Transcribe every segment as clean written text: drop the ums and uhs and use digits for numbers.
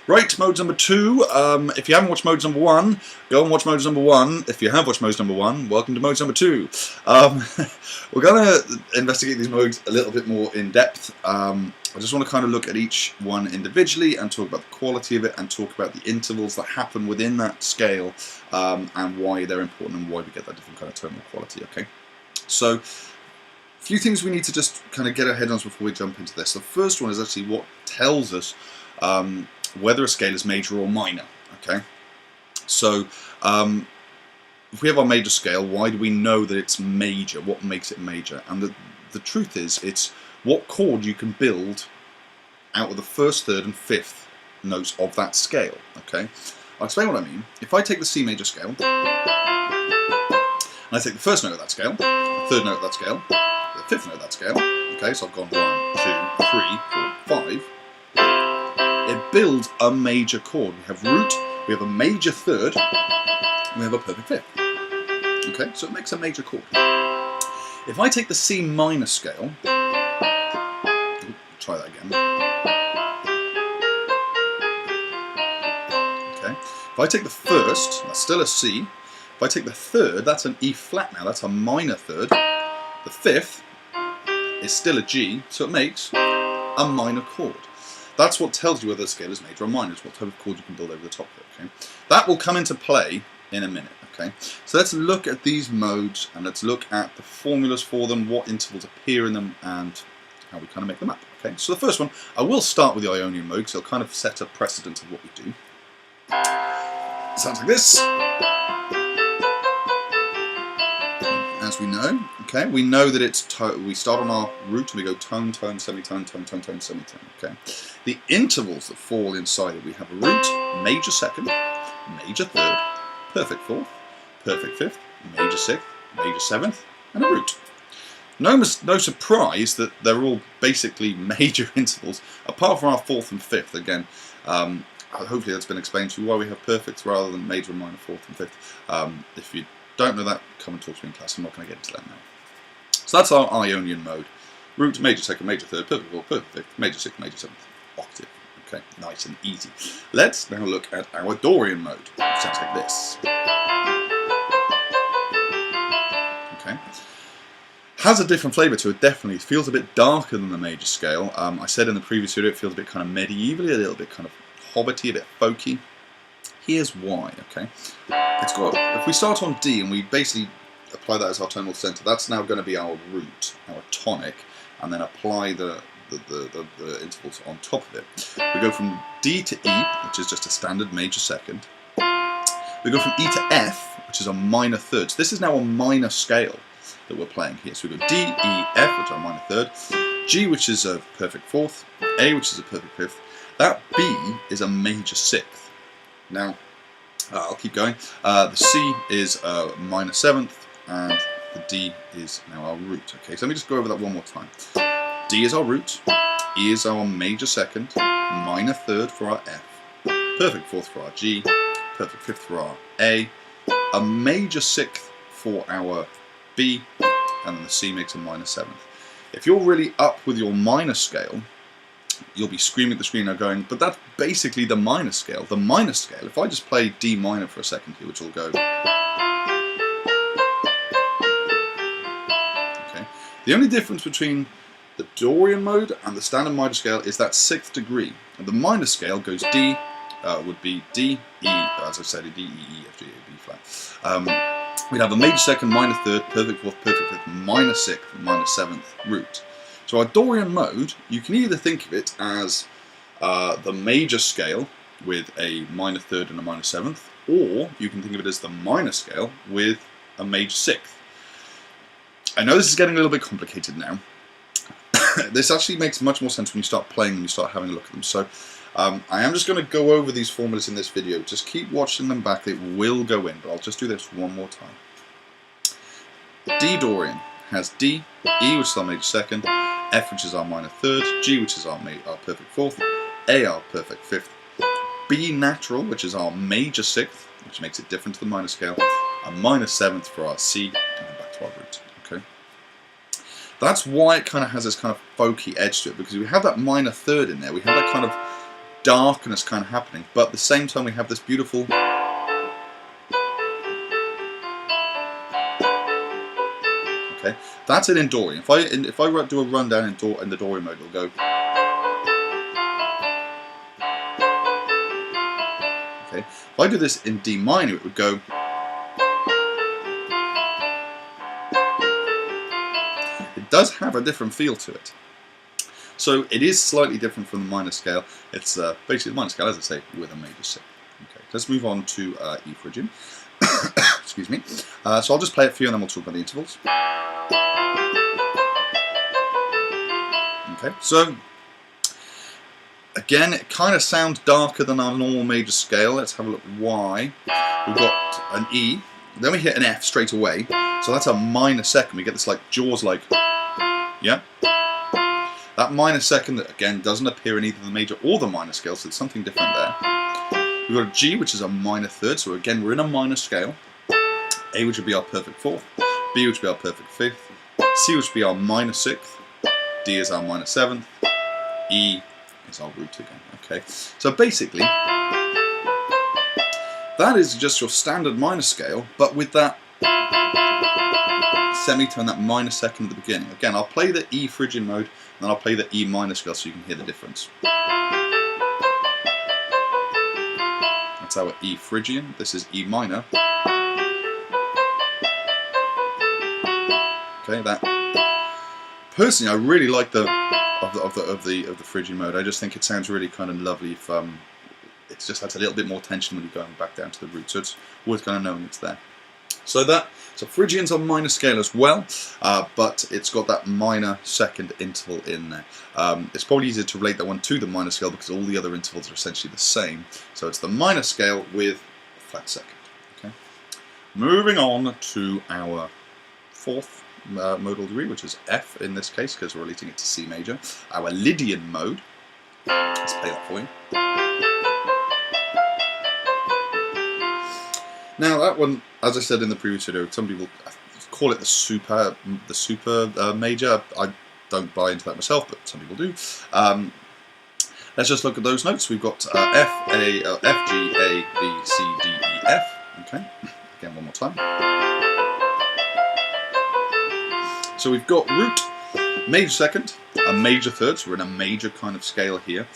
Right, modes number 2. If you haven't watched modes number 1, go and watch modes number 1. If you have watched modes number 1, welcome to modes number 2. We're going to investigate these modes a little bit more in depth. I just want to kind of look at each one individually and talk about the quality of it and talk about the intervals that happen within that scale and why they're important and why we get that different kind of tonal quality. Okay, so a few things we need to just kind of get our head on before we jump into this. The first one is actually what tells us whether a scale is major or minor. Okay, so if we have our major scale, why do we know that it's major? What makes it major? And the truth is, it's what chord you can build out of the first, third and fifth notes of that scale. Okay, I'll explain what I mean. If I take the C major scale, and I take the first note of that scale, the third note of that scale, the fifth note of that scale, okay, so I've gone 1, 2, 3, 4, 5, it builds a major chord. We have root, we have a major third, and we have a perfect fifth. Okay, so it makes a major chord. If I take the C minor scale, try that again. Okay, if I take the first, that's still a C. If I take the third, that's an E flat now, that's a minor third. The fifth is still a G, so it makes a minor chord. That's what tells you whether the scale is major or minor, is what type of chord you can build over the top of it. Okay, that will come into play in a minute. Okay, so let's look at these modes and let's look at the formulas for them, what intervals appear in them, and how we kind of make them up. Okay, so the first one, I will start with the Ionian mode, because it'll kind of set a precedent of what we do. It sounds like this. As we know, okay, we know that it's we start on our root and we go tone, tone, semitone, tone, tone, tone, semitone. Okay, the intervals that fall inside it, we have a root, major second, major third, perfect fourth, perfect fifth, major sixth, major seventh, and a root. No surprise that they're all basically major intervals, apart from our fourth and fifth. Again, hopefully that's been explained to you why we have perfects rather than major and minor fourth and fifth. If you don't know that, come and talk to me in class. I'm not going to get into that now. So that's our Ionian mode. Root, major second, major third, perfect fourth, perfect fifth, major sixth, major seventh, octave. Okay, nice and easy. Let's now look at our Dorian mode, which sounds like this. Okay, has a different flavour to it, definitely. It feels a bit darker than the major scale. I said in the previous video it feels a bit kind of medievally, a little bit kind of hobbity, a bit folky. Here's why, okay? It's got, if we start on D and we basically apply that as our tonal centre, that's now going to be our root, our tonic, and then apply the intervals on top of it. We go from D to E, which is just a standard major second. We go from E to F, which is a minor third. So this is now a minor scale that we're playing here. So we go D, E, F, which are a minor third, G, which is a perfect fourth, A, which is a perfect fifth. That B is a major sixth. Now, I'll keep going. The C is a minor seventh, and the D is now our root. Okay, so let me just go over that one more time. D is our root, E is our major second, minor third for our F, perfect fourth for our G, perfect fifth for our A major sixth for our B, and then the C makes a minor seventh. If you're really up with your minor scale, you'll be screaming at the screen now going, but that's basically the minor scale. The minor scale, if I just play D minor for a second here, which will go... Okay. The only difference between the Dorian mode and the standard minor scale is that sixth degree. And the minor scale goes D, would be D, E, as I said, D, E, E, F, G, A, B flat. We'd have a major second, minor third, perfect fourth, perfect fifth, minor sixth, minor seventh root. So our Dorian mode, you can either think of it as the major scale with a minor third and a minor seventh, or you can think of it as the minor scale with a major sixth. I know this is getting a little bit complicated now. This actually makes much more sense when you start playing them, you start having a look at them. So I am just going to go over these formulas in this video. Just keep watching them back, it will go in, but I'll just do this one more time. D Dorian has D, E, which is our major second, F, which is our minor third, G, which is our perfect fourth, A, our perfect fifth, B natural, which is our major sixth, which makes it different to the minor scale, a minor seventh for our C, and then back to our root. Okay, that's why it kind of has this kind of folky edge to it, because we have that minor third in there, we have that kind of darkness kind of happening, but at the same time we have this beautiful. Okay, that's it in Dorian. If I do a rundown in the Dorian mode, it'll go. Okay, if I do this in D minor, it would go. It does have a different feel to it. So it is slightly different from the minor scale. It's basically the minor scale, as I say, with a major 6. Okay, let's move on to E Phrygian. Excuse me. So I'll just play it for you and then we'll talk about the intervals. Okay, so again, it kind of sounds darker than our normal major scale. Let's have a look why. We've got an E, then we hit an F straight away. So that's a minor second. We get this like Jaws like, yeah? That minor second that again doesn't appear in either the major or the minor scale, so it's something different there. We've got a G, which is a minor third, so again we're in a minor scale. A, which would be our perfect fourth. B, which would be our perfect fifth. C, which would be our minor sixth. D is our minor seventh. E is our root again. Okay, so basically that is just your standard minor scale, but with that semitone, that minor second at the beginning. Again, I'll play the E Phrygian mode, and then I'll play the E minor scale so you can hear the difference. That's our E Phrygian. This is E minor. Okay, that. Personally, I really like the Phrygian mode. I just think it sounds really kind of lovely. If it just has a little bit more tension when you're going back down to the root, so it's worth kind of knowing it's there. So Phrygian's on minor scale as well, but it's got that minor second interval in there. It's probably easier to relate that one to the minor scale because all the other intervals are essentially the same. So it's the minor scale with a flat second. Okay. Moving on to our fourth modal degree, which is F in this case because we're relating it to C major. Our Lydian mode. Let's play that for you. Now that one, as I said in the previous video, some people call it the super major. I don't buy into that myself, but some people do. Let's just look at those notes. We've got F, G, A, B, C, D, E, F. Okay, again one more time. So we've got root, major second, a major third, so we're in a major kind of scale here.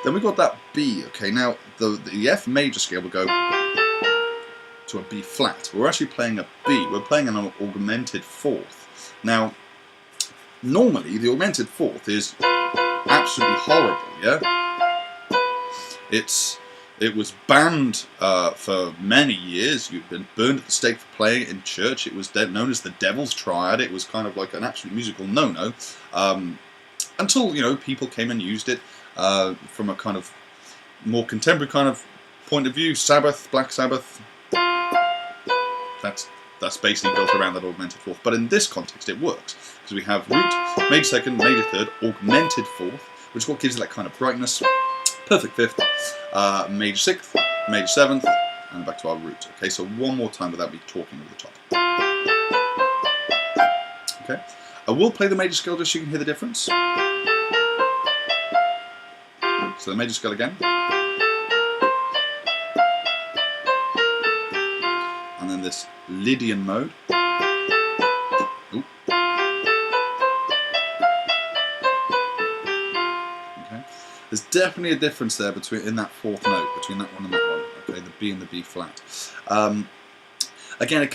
Then we've got that B. Okay, now the F major scale will go to a B flat. We're actually playing a B. We're playing an augmented fourth. Now, normally the augmented fourth is absolutely horrible. Yeah, it was banned for many years. You've been burned at the stake for playing it in church. It was known as the Devil's Triad. It was kind of like an absolute musical no-no until people came and used it from a kind of more contemporary kind of point of view. Sabbath, Black Sabbath. That's basically built around that augmented fourth. But in this context, it works because we have root, major second, major third, augmented fourth, which is what gives it that kind of brightness. Perfect fifth, major sixth, major seventh, and back to our root. Okay, so one more time without me talking over the top. Okay, I will play the major scale just so you can hear the difference. So the major scale again. And then this Lydian mode. Ooh. Okay. There's definitely a difference there in that fourth note between that one and that one. Okay, the B and the B flat. Again,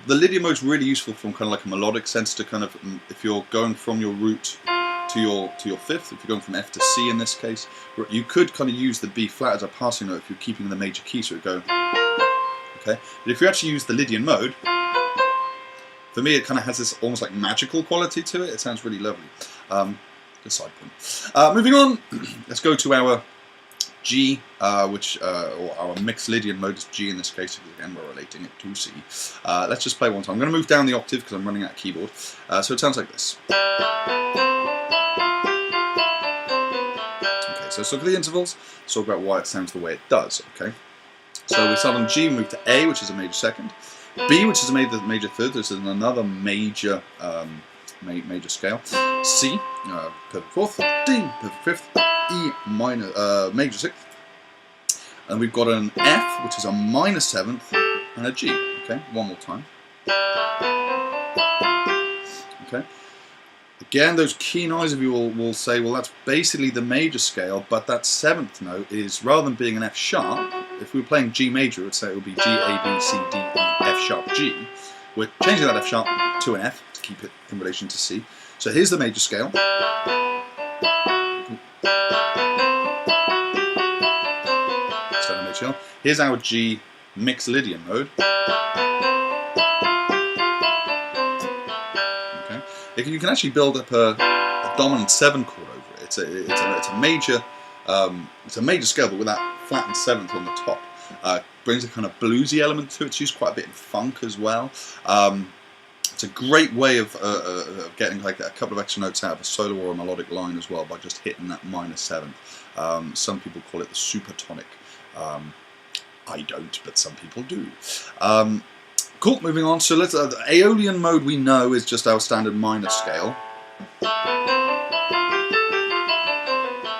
the Lydian mode is really useful from kind of like a melodic sense to kind of if you're going from your root to your fifth. If you're going from F to C in this case, you could kind of use the B flat as a passing note if you're keeping the major key, so it would go. Okay, but if you actually use the Lydian mode, for me it kind of has this almost like magical quality to it. It sounds really lovely. Good side point. Moving on, let's go to our G, or our mixed Lydian mode is G in this case, because again we're relating it to C. Let's just play one time. I'm going to move down the octave because I'm running out of keyboard. So it sounds like this. Okay, so let's look at the intervals. Let's talk about why it sounds the way it does. Okay. So we start on G, move to A, which is a major second. B, which is a major third. This is another major major scale. C, perfect fourth. D, perfect fifth. E minor, major sixth. And we've got an F, which is a minor seventh, and a G. Okay, one more time. Okay. Again, those keen eyes of you will say, well, that's basically the major scale, but that seventh note is, rather than being an F sharp, if we were playing G major, it would say it would be G, A, B, C, D, E, F sharp, G. We're changing that F sharp to an F to keep it in relation to C. So here's the major scale. Here's our G mixed Lydian mode. Okay. You can actually build up a dominant 7 chord over it. It's a major scale, but with that flattened 7th on the top. Brings a kind of bluesy element to it. It's used quite a bit in funk as well. It's a great way of getting like a couple of extra notes out of a solo or a melodic line as well by just hitting that minor 7th. Some people call it the supertonic. I don't, but some people do. Cool, moving on. So let's the Aeolian mode we know is just our standard minor scale.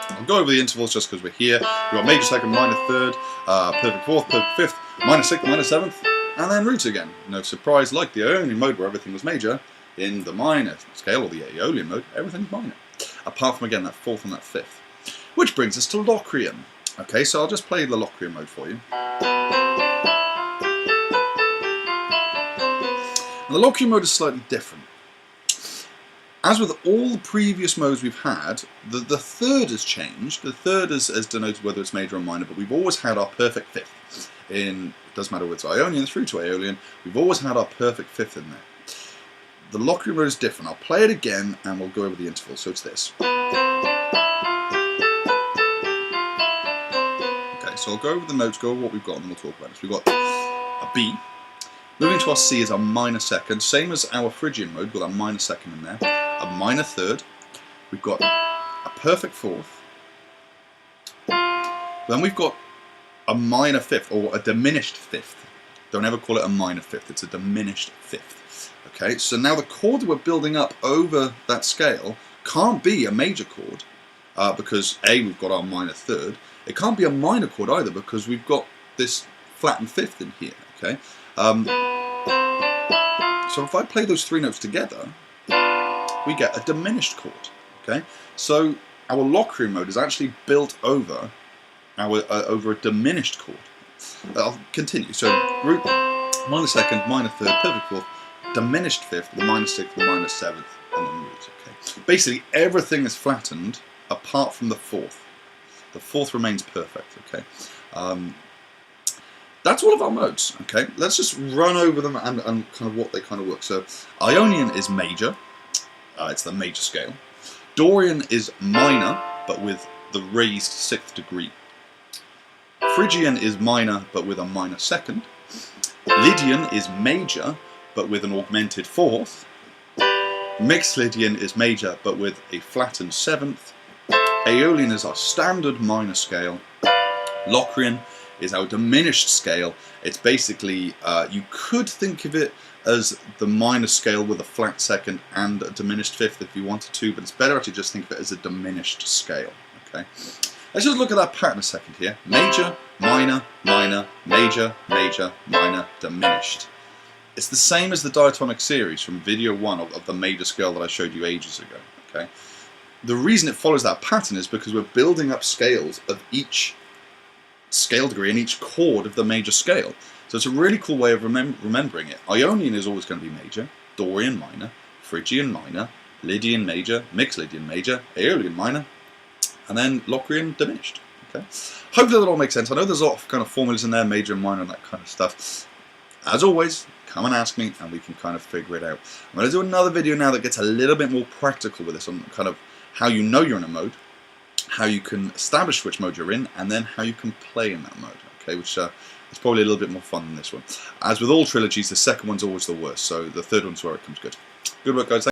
I'll go over the intervals just because we're here. We've got major second, minor third, perfect fourth, perfect fifth, minor sixth, minor seventh, and then root again. No surprise, like the Ionian mode where everything was major, in the minor scale, or the Aeolian mode, everything's minor. Apart from, again, that fourth and that fifth. Which brings us to Locrian. Okay, so I'll just play the Locrian mode for you. And the Locrian mode is slightly different. As with all the previous modes we've had, the third has changed. The third has denoted whether it's major or minor, but we've always had our perfect fifth. It doesn't matter whether it's Ionian through to Aeolian, we've always had our perfect fifth in there. The Locrian mode is different. I'll play it again and we'll go over the intervals. So it's this. So I'll go over the notes, go over what we've got, and then we'll talk about it. So we've got a B. Moving to our C is our minor second, same as our Phrygian mode, with our minor second in there. A minor third. We've got a perfect fourth. Then we've got a minor fifth, or a diminished fifth. Don't ever call it a minor fifth, it's a diminished fifth. Okay, so now the chord that we're building up over that scale can't be a major chord, because A, we've got our minor third. It can't be a minor chord either because we've got this flattened fifth in here, okay? So if I play those three notes together, we get a diminished chord, okay? So our Locrian mode is actually built over over a diminished chord. I'll continue. So root, minor second, minor third, perfect fourth, diminished fifth, the minor sixth, the minor seventh, and then root, okay? Basically everything is flattened apart from the fourth. The fourth remains perfect, okay? That's all of our modes, okay? Let's just run over them and kind of what they kind of work. So Ionian is major. It's the major scale. Dorian is minor, but with the raised 6th degree. Phrygian is minor, but with a minor second. Lydian is major, but with an augmented 4th. Mixed Lydian is major, but with a flattened 7th. Aeolian is our standard minor scale. Locrian is our diminished scale. It's basically, you could think of it as the minor scale with a flat second and a diminished fifth if you wanted to, but it's better to just think of it as a diminished scale. Okay. Let's just look at that pattern a second here. Major, minor, minor, major, major, minor, diminished. It's the same as the diatonic series from video 1 of the major scale that I showed you ages ago. Okay. The reason it follows that pattern is because we're building up scales of each scale degree and each chord of the major scale. So it's a really cool way of remembering it. Ionian is always going to be major, Dorian minor, Phrygian minor, Lydian major, mixed Lydian major, Aeolian minor, and then Locrian diminished. Okay. Hopefully that all makes sense. I know there's a lot of kind of formulas in there, major and minor and that kind of stuff. As always, come and ask me and we can kind of figure it out. I'm going to do another video now that gets a little bit more practical with this on kind of how you know you're in a mode, how you can establish which mode you're in, and then how you can play in that mode, okay, which is probably a little bit more fun than this one. As with all trilogies, the second one's always the worst, so the third one's where it comes good. Good work, guys.